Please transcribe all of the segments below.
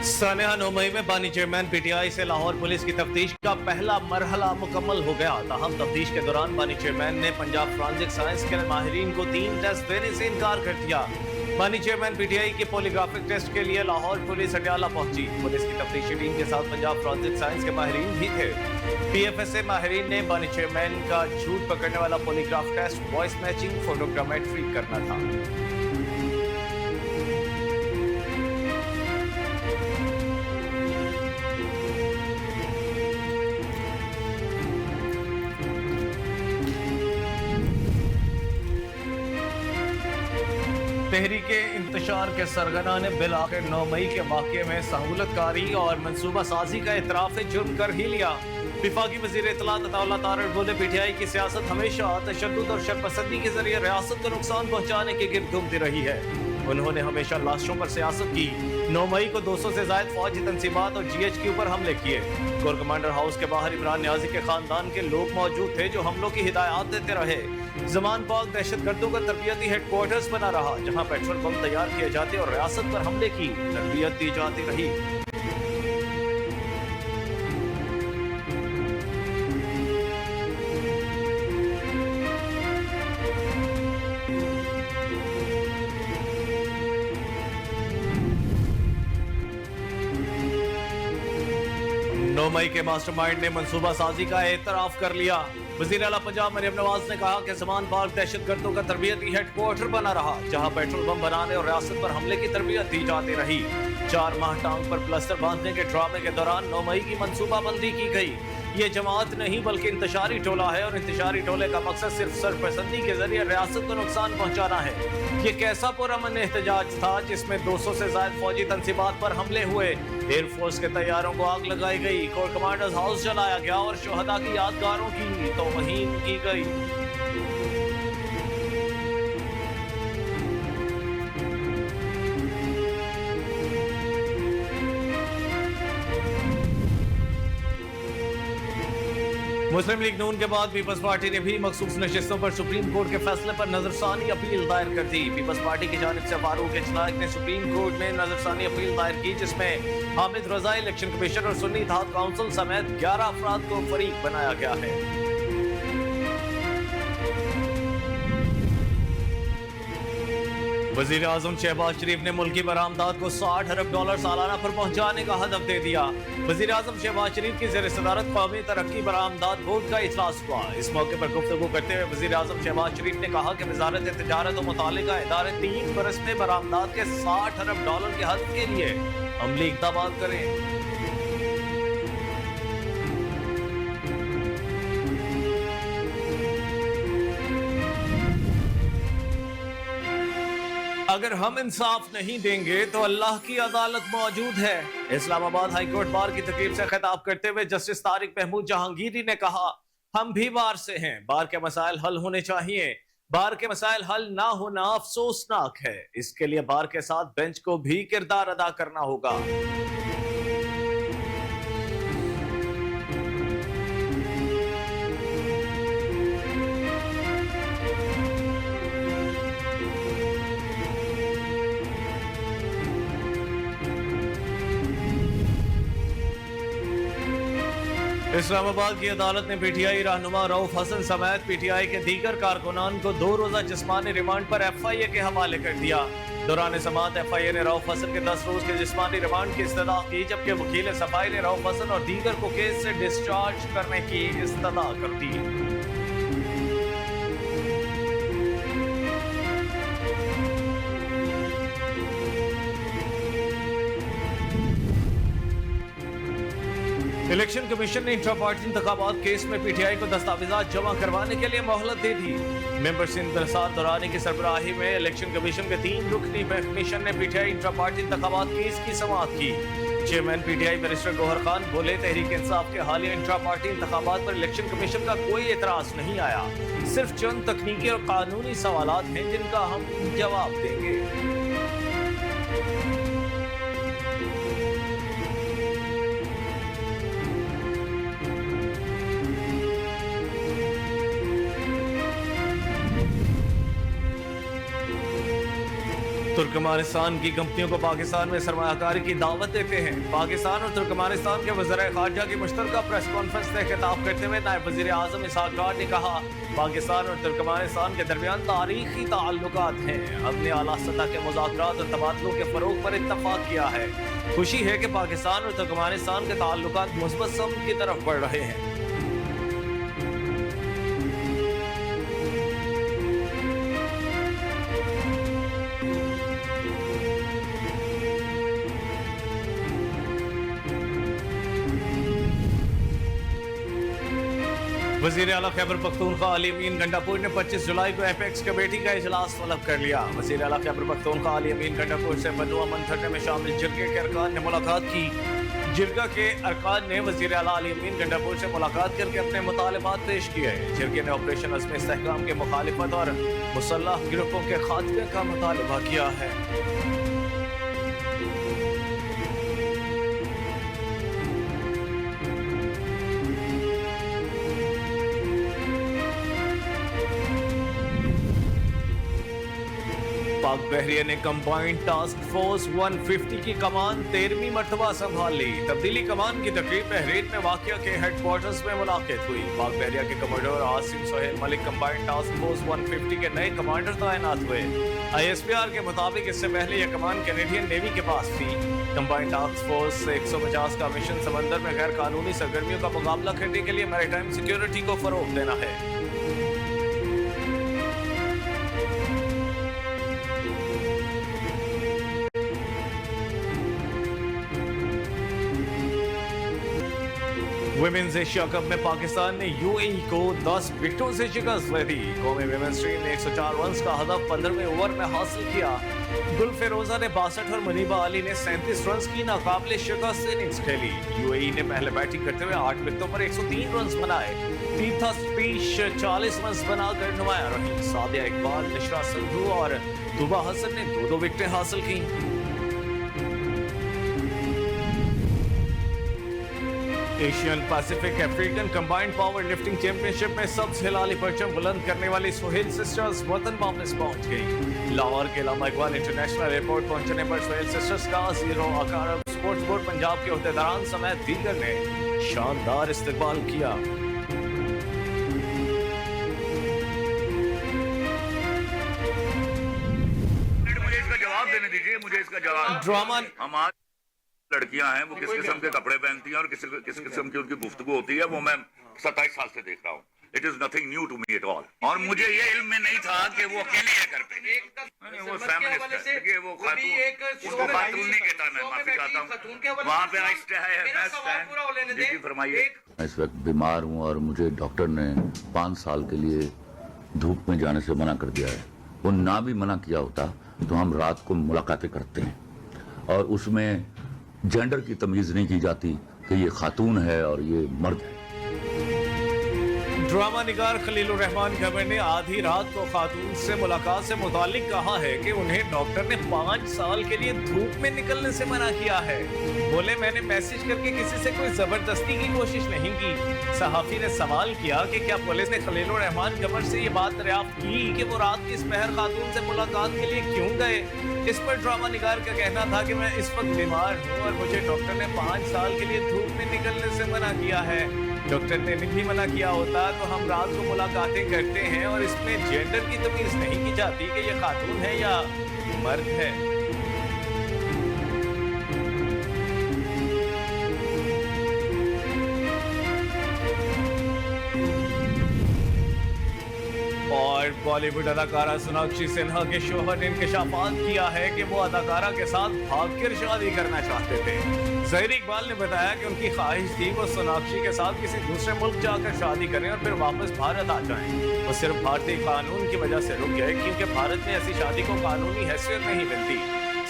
सानेहा 9 मई में बानी chairman PTI से लाहौर पुलिस की तफ्तीश का पहला मरहला मुकम्मल हो गया। ताहम तफ्तीश के दौरान बानी चेयरमैन ने पंजाब फॉरेंसिक साइंस के माहिरीन को 3 टेस्ट देने से इनकार कर दिया। बानी चेयरमैन पीटीआई के पॉलीग्राफिक टेस्ट के लिए लाहौर पुलिस अडयाला पहुंची। पुलिस की तफ्तीशी टीम के साथ पंजाब फॉरेंसिक साइंस के माहिरीन भी थे। पीएफएसए माहिरीन ने बानी चेयरमैन का झूठ पकड़ने वाला polygraph test, voice matching, photogrammetry करना था। तहरीके इंतशार के सरगना ने बिल आखिर 9 मई के वाक़े में सहूलतकारी और मनसूबा साजी का इतराफ़ जुर्म कर ही लिया। विफाकी वज़ीर इत्तलात अताउल्लाह तारड़ बोले, पीटीआई की सियासत हमेशा तशद्दुद और शरपसंदी के जरिए रियासत को नुकसान पहुँचाने के गिर्द घूमती रही है। उन्होंने हमेशा लाशों पर सियासत की। 9 मई को 200 से ज़ायद फौजी तंसीबात और GH के ऊपर हमले किए। कोर कमांडर हाउस के बाहर इमरान न्याजी के खानदान के लोग मौजूद थे जो हमलों की हिदायत देते रहे। जमान पाक दहशतगर्दों का तरबियती हेडक्वार्टर्स बना रहा, जहां पेट्रोल बम तैयार किए जाते और रियासत पर हमले की तरबियत दी जाती रही। 9 मई के मास्टरमाइंड ने मंसूबा साजी का एतराफ कर लिया। वज़ीर आला पंजाब मरियम नवाज ने कहा कि जमान पाक दहशतगर्दों का तरबियती हेडक्वार्टर बना रहा, जहां पेट्रोल बम बनाने और रियासत पर हमले की तरबियत दी जाती रही। 4 माह टांग पर प्लास्टर बांधने के ड्रामे के दौरान 9 मई की मंसूबाबंदी की गई। ये जमात नहीं बल्कि इंतशारी टोला है और इंतशारी टोले का मकसद सिर्फ सरपसंदी के जरिए रियासत को नुकसान पहुंचाना है। ये कैसा पुरअमन एहतजाज था जिसमें 200 से ज्यादा फौजी तंसीबात पर हमले हुए, एयरफोर्स के तैयारों को आग लगाई गई, कोर कमांडर्स हाउस जलाया गया और शोहदा की यादगारों की तौहीन की गई। मुस्लिम लीग नून के बाद पीपल्स पार्टी ने भी मखसूस नशिस्तों पर सुप्रीम कोर्ट के फैसले पर नजरसानी अपील दायर कर दी। पीपल्स पार्टी की जानिब से फारूक इजलाक ने सुप्रीम कोर्ट में नजरसानी अपील दायर की, जिसमें हामिद रजा इलेक्शन कमीशन और सुन्नी इत्तेहाद काउंसिल समेत 11 अफराद को फरीक बनाया गया है। वज़ीर आज़म शहबाज शरीफ ने मुल्की बरामदात को $60 अरब सालाना पर पहुंचाने का हदफ दे दिया। वज़ीर आज़म शहबाज शरीफ की ज़ेर सदारत कौमी तरक्की बरामदात बोर्ड का इजलास हुआ। इस मौके पर गुफ्तगू करते हुए वज़ीर आज़म शहबाज शरीफ ने कहा कि वज़ारत तिजारत और मुतालिका इदारे 3 बरस में बरामदात के $60 अरब के हदफ के लिए अमली इक़दामात करें। अगर हम इंसाफ नहीं देंगे तो अल्लाह की अदालत मौजूद है। इस्लामाबाद हाई कोर्ट बार की तकरीब से खिताब करते हुए जस्टिस तारिक महमूद जहांगीरी ने कहा, हम भी बार से हैं, बार के मसाइल हल होने चाहिए। बार के मसाइल हल ना होना अफसोसनाक है। इसके लिए बार के साथ बेंच को भी किरदार अदा करना होगा। इस्लामाबाद की अदालत ने पीटीआई रहनुमा रऊफ हसन समेत पीटीआई के दीगर कारकुनान को 2 रोजा जिस्मानी रिमांड पर FIA के हवाले कर दिया। दौरान समाअत FIA ने रऊफ हसन के 10 रोज के जिस्मानी रिमांड की इस्तदा की, जबकि वकील सफाई ने रऊफ हसन और दीगर को केस से डिस्चार्ज करने की इस्तदा कर दी। इलेक्शन कमीशन ने इंट्रा पार्टी इंतखाबात केस में पीटीआई को दस्तावेजात जमा करवाने के लिए मोहलत दे दी। मेंबर इंदरसार दौरानी की सरबराही में इलेक्शन कमीशन के 3 रुकनी कमीशन ने पीटीआई इंट्रा पार्टी इंतखाबात केस की समाअत की। Chairman PTI barrister Gohar Khan बोले, तहरीक इंसाफ के हालिया इंट्रा पार्टी इंतखाबात पर इलेक्शन कमीशन का कोई एतराज नहीं आया, सिर्फ चंद तकनीकी और कानूनी सवालात हैं जिनका हम जवाब देंगे। तुर्कमानिस्तान की कंपनियों को पाकिस्तान में सरमायाकारी की दावत देते हैं। पाकिस्तान और तुर्कमानिस्तान के वज़ीर ख़ारजा की मुश्तरका प्रेस कॉन्फ्रेंस से खिताब करते हुए नायब वज़ीर आज़म इसहाक़ डार ने कहा, पाकिस्तान और तुर्कमानिस्तान के दरमियान तारीखी ताल्लुकात हैं। हमने आला सतह के मुज़ाकरात और तबादलों के फ़रोग़ पर इत्तफ़ाक़ किया है। खुशी है कि पाकिस्तान और तुर्कमानिस्तान के ताल्लुकात मुस्बत सम की तरफ बढ़ रहे हैं। वज़ीर आला खैबर पख्तूनख्वा अली अमीन गंडापुर ने 25 जुलाई को एपेक्स कमेटी का इजलास तलब कर लिया। वज़ीर आला खैबर पख्तूनख्वा अली अमीन गंडापुर से बनुआ मंथरने में शामिल जिरगे के अरकान ने मुलाकात की। जिरगा के अरकान ने वज़ीर आला अली अमीन गंडापुर से मुलाकात करके अपने मुतालबात पेश किए। जिरगे ने ऑपरेशन अज़्म इस्तेहकाम के मुखालिफत और मुसल्लह ग्रुपों के खात्मे का मुतालबा किया है। पाक बहरिया ने कंबाइंड टास्क फोर्स 150 की कमान 13वीं मरतबा संभाल ली। तब्दीली कमान की तकरीब बहरीन में वाक़िया के हेडक्वार्टर्स में मुलाकात हुई। पाक बहरिया के commander Asim Sohail Malik combined task force 150 के नए कमांडर तैनात हुए। ISPR के मुताबिक इससे पहले यह कमान कैनेडियन नेवी के पास थी। कंबाइंड टास्क फोर्स 150 का मिशन समंदर में गैर कानूनी सरगर्मियों का मुकाबला करने के लिए मैरीटाइम सिक्योरिटी को फरोग देना है। वुमेन्स एशिया कप में पाकिस्तान ने UAE को 10 विकेटों से शिकस्त दे दी। कौमी वुमेन्स टीम ने 104 रन का हदफ 15वें ओवर में हासिल किया। गुल फेरोजा ने 62 और मुनीबा अली ने 37 रन की नाकाबिले शिकस्त इनिंग्स खेली। UAE ने पहले बैटिंग करते हुए 8 विकेटों पर 103 रन बनाए। तीर्था सतीश 40 रन बनाकर नुमाया रही। सादिया इकबाल, निशरा संधू और तुबा हसन ने 2-2 विकेटें हासिल की। Asian Pacific African combined power lifting championship में सबसे हिलाली परचम बुलंद करने वाली सोहेल सिस्टर्स वतन वापस पहुंच गई। लाहौर के अल्लामा इकबाल इंटरनेशनल एयरपोर्ट पहुंचने पर सोहेल सिस्टर्स का ज़ीरो अकारब स्पोर्ट्स बोर्ड पंजाब के अहदेदारान समेत दीगर ने शानदार इस्तकबाल किया। मुझे इसका जवाब देने दीजिए, मुझे इसका जवाब। ड्रामा हमारे लड़कियां हैं वो किस किस्म के कपड़े पहनती हैं और किस किस्म की उनकी गुफ्तगू होती है, वो मैं 27 साल से देख रहा हूँ। It is nothing new to me at all. और मुझे ये इल्म में नहीं था कि वो अकेली है घर पे। वो फेमिनिस्ट है कि वो खातून, उसको खातून नहीं कहता, मैं माफी चाहता हूँ। वहाँ पे आइस्टैंड है। फरमाइए। मैं इस वक्त बीमार हूँ और मुझे डॉक्टर ने 5 साल के लिए धूप में जाने से मना कर दिया है। वो ना भी मना किया होता तो हम रात को मुलाकातें करते हैं और उसमें जेंडर की तमीज नहीं की जाती कि ये खातून है और ये मर्द है। ड्रामा निगार खलीलुर रहमान खबर ने आधी रात को खातून से मुलाकात से मुतालिक कहा है कि उन्हें डॉक्टर ने 5 साल के लिए धूप में निकलने से मना किया है। बोले, मैंने मैसेज करके किसी से कोई जबरदस्ती की कोशिश नहीं की। सहाफी ने सवाल किया कि क्या पुलिस ने खलीलुर रहमान खबर से ये बात दरियाफ्त की कि वो रात की इस पहर खातून से मुलाकात के लिए क्यों गए। इस पर ड्रामा निगार का कहना था कि मैं इस वक्त बीमार हूँ और मुझे डॉक्टर ने 5 साल के लिए धूप में निकलने से मना किया है। डॉक्टर ने नहीं मना किया होता तो हम रात को मुलाकातें करते हैं और इसमें जेंडर की तमीज नहीं की जाती कि ये खातून है या मर्द है। और बॉलीवुड अदाकारा सोनाक्षी सिन्हा के शोहर ने इंकशाफात किया है कि वो अदाकारा के साथ भागकर शादी करना चाहते थे। ज़हीर इकबाल ने बताया कि उनकी ख्वाहिश थी वो सोनाक्षी के साथ किसी दूसरे मुल्क जाकर शादी करें और फिर वापस भारत आ जाएं। वो सिर्फ भारतीय कानून की वजह से रुक गए क्योंकि भारत में ऐसी शादी को कानूनी हैसियत नहीं मिलती।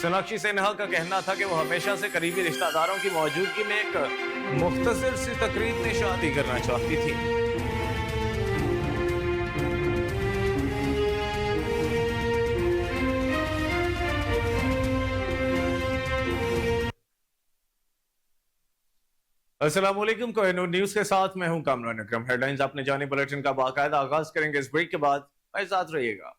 सोनाक्षी सिन्हा का कहना था कि वो हमेशा से करीबी रिश्तेदारों की मौजूदगी में एक मुख्तसर सी तकरीब में शादी करना चाहती थी। अस्सलामुअलैकुम, कोहिनूर न्यूज के साथ मैं हूं कामरान अकरम। हेडलाइंस आपने जाने बुलेटिन का बाकायदा आगाज करेंगे इस ब्रेक के बाद। मेरे साथ रहिएगा।